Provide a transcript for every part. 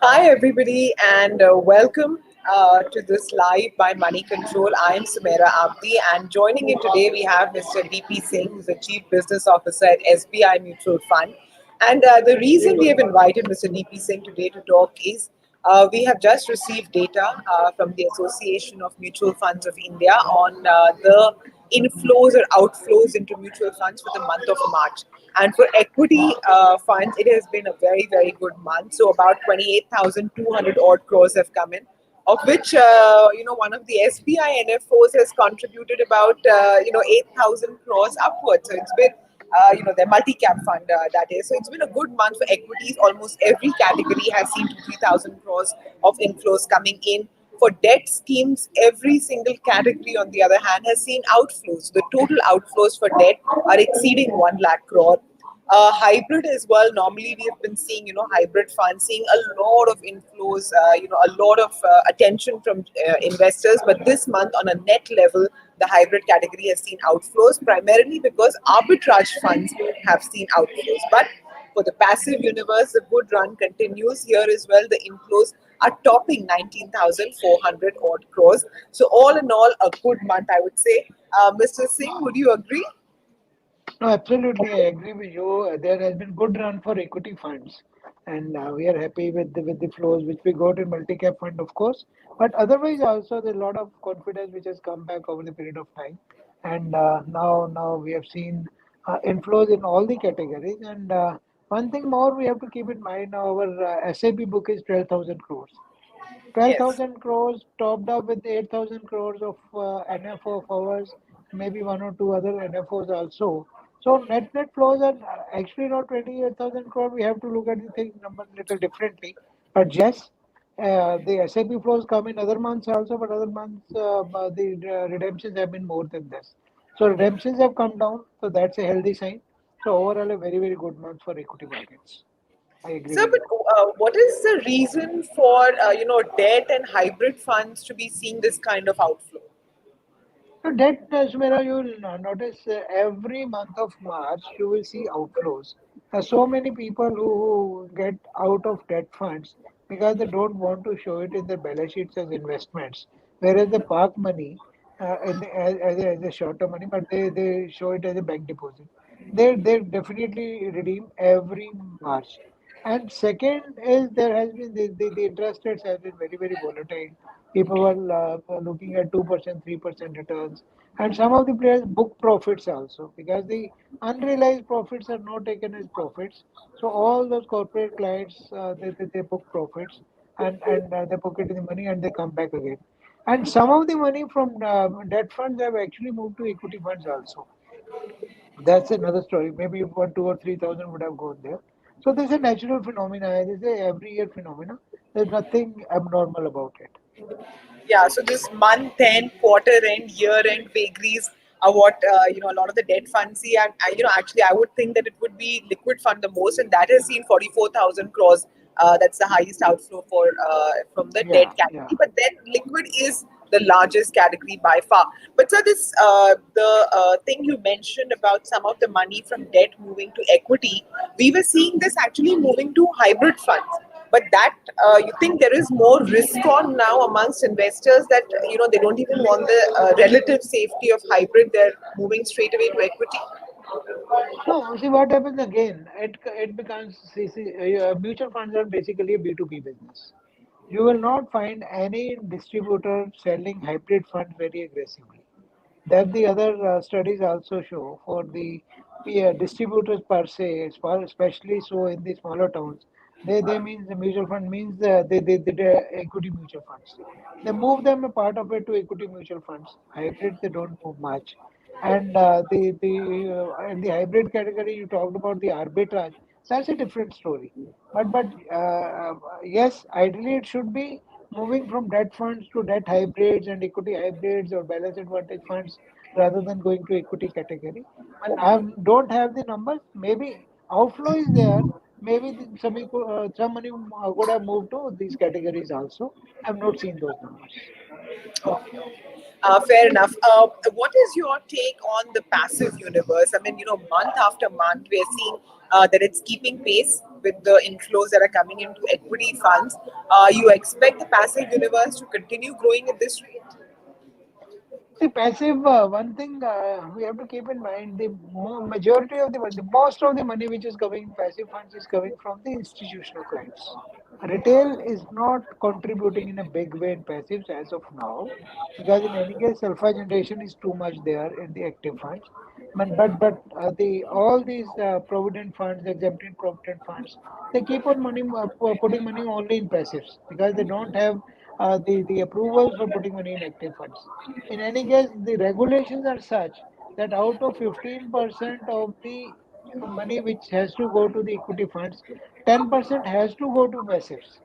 Hi, everybody, and welcome to this live by Money Control. I am Sumaira Abidi, and joining in today we have Mr. DP Singh, who's the Chief Business Officer at SBI Mutual Fund. And the reason we have invited Mr. DP Singh today to talk is we have just received data from the Association of Mutual Funds of India on the inflows or outflows into mutual funds for the month of March. And for equity funds, it has been a very, very good month. So about 28,200 odd crores have come in, of which, one of the SBI NFOs has contributed about, 8,000 crores upwards. So it's been their multi-cap fund, that is. So it's been a good month for equities. Almost every category has seen 3,000 crores of inflows coming in. For debt schemes, every single category, on the other hand, has seen outflows. The total outflows for debt are exceeding 1 lakh crore. Hybrid as well. Normally, we have been seeing, hybrid funds seeing a lot of inflows, a lot of attention from investors. But this month, on a net level, the hybrid category has seen outflows primarily because arbitrage funds have seen outflows. But for the passive universe, the good run continues here as well. The inflows are topping 19,400 odd crores. So, all in all, a good month, I would say. Mr. Singh, would you agree? No, absolutely, I agree with you. There has been good run for equity funds, and we are happy with the flows which we got in multi-cap fund, of course. But otherwise, also there's a lot of confidence which has come back over the period of time, and now we have seen inflows in all the categories. And one thing more we have to keep in mind: our SAP book is 12,000 crores. Yes. 12,000 crores topped up with 8,000 crores of NFO of ours, maybe one or two other NFOs also. So net flows are actually not 28,000 crore. We have to look at the thing numbers little differently. But yes, the SIP flows come in other months also, but other months the redemptions have been more than this. So redemptions have come down, so that's a healthy sign. So overall, a very good month for equity markets. I agree Sir, with but you. what is the reason for debt and hybrid funds to be seeing this kind of outflow? So debt, Sumaira, you will notice every month of March you will see outflows. So many people who get out of debt funds because they don't want to show it in their balance sheets as investments, whereas they park money as a short-term money, but they show it as a bank deposit. They definitely redeem every March. And second is there has been the interest rates have been very volatile. People were looking at 2%, 3% returns. And some of the players book profits also because the unrealized profits are not taken as profits. So all those corporate clients, they book profits and they pocket the money and they come back again. And some of the money from debt funds have actually moved to equity funds also. That's another story. Maybe about 2 or 3 thousand would have gone there. So there's a natural phenomena. There's a every year phenomena. There's nothing abnormal about it. Yeah, so this month end, quarter end, year end vagaries are what a lot of the debt funds see. And actually, I would think that it would be liquid fund the most, and that has seen 44,000 crores. That's the highest outflow for from the Yeah, debt yeah. category. But then liquid is the largest category by far. But sir, this the thing you mentioned about some of the money from debt moving to equity, we were seeing this actually moving to hybrid funds. But that you think there is more risk on now amongst investors that they don't even want the relative safety of hybrid. They're moving straight away to equity. No, see what happens again. It becomes mutual funds are basically a B2B business. You will not find any distributor selling hybrid funds very aggressively. That the other studies also show for the distributors per se, especially so in the smaller towns, they means the mutual fund means the equity mutual funds. They move them a part of it to equity mutual funds. Hybrid they don't move much, and the in the hybrid category you talked about the arbitrage. That's a different story. But ideally it should be moving from debt funds to debt hybrids and equity hybrids or balance advantage funds rather than going to equity category. But I don't have the numbers. Maybe outflow is there. Maybe some money would have moved to these categories also. I've not seen those numbers. Okay. Fair enough. What is your take on the passive universe? I mean, month after month, we are seeing that it's keeping pace with the inflows that are coming into equity funds. You expect the passive universe to continue growing at this rate? See, passive, one thing we have to keep in mind, the majority of the money, most of the money which is coming in passive funds is coming from the institutional clients. Retail is not contributing in a big way in passives as of now, because in any case, alpha generation is too much there in the active funds. But the all these provident funds, exempted provident funds, they keep on putting money only in passives because they don't have the approvals for putting money in active funds. In any case, the regulations are such that out of 15% of the money which has to go to the equity funds, 10% has to go to passives.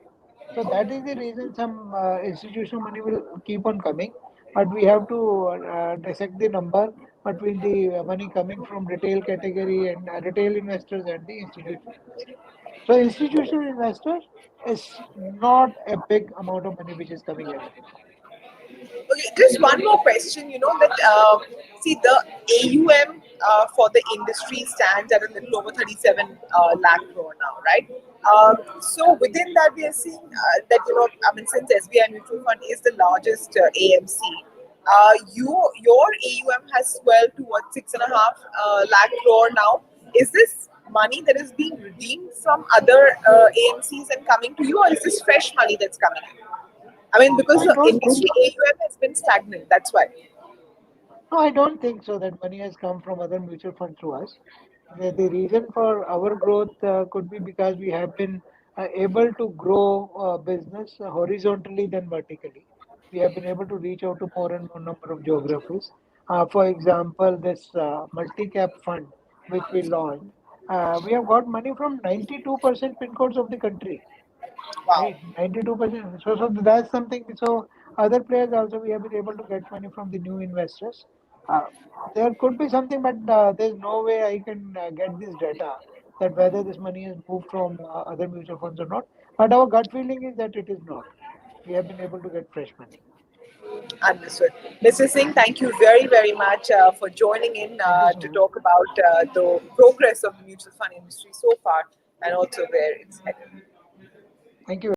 So that is the reason some institutional money will keep on coming, but we have to dissect the number between the money coming from retail category and retail investors and the institutional investors. So institutional investors is not a big amount of money which is coming as of now. Okay, just one more question. You know that see the AUM for the industry stands at a little over 37 lakh crore now, right? So within that, we are seeing that I mean, since SBI Mutual Fund is the largest AMC, your AUM has swelled to what 6.5 lakh crore now. Is this money that is being redeemed from other AMCs and coming to you, or is this fresh money that's coming in? I mean, because I the don't think industry AUM has been stagnant. That's why. No, I don't think so that money has come from other mutual funds to us. The reason for our growth could be because we have been able to grow business horizontally than vertically. We have been able to reach out to more and more number of geographies. For example, this multi-cap fund which we launched, we have got money from 92% pin codes of the country. Wow. Right, 92%. So that's something. So other players also we have been able to get money from the new investors. Uh, there could be something, but there's no way I can get this data that whether this money is moved from other mutual funds or not. But our gut feeling is that it is not. We have been able to get fresh money. Understood. Mr. Singh, thank you very, very much for joining in Thank you, to Sumaira. talk about the progress of the mutual fund industry so far and also where it's headed. Thank you very much.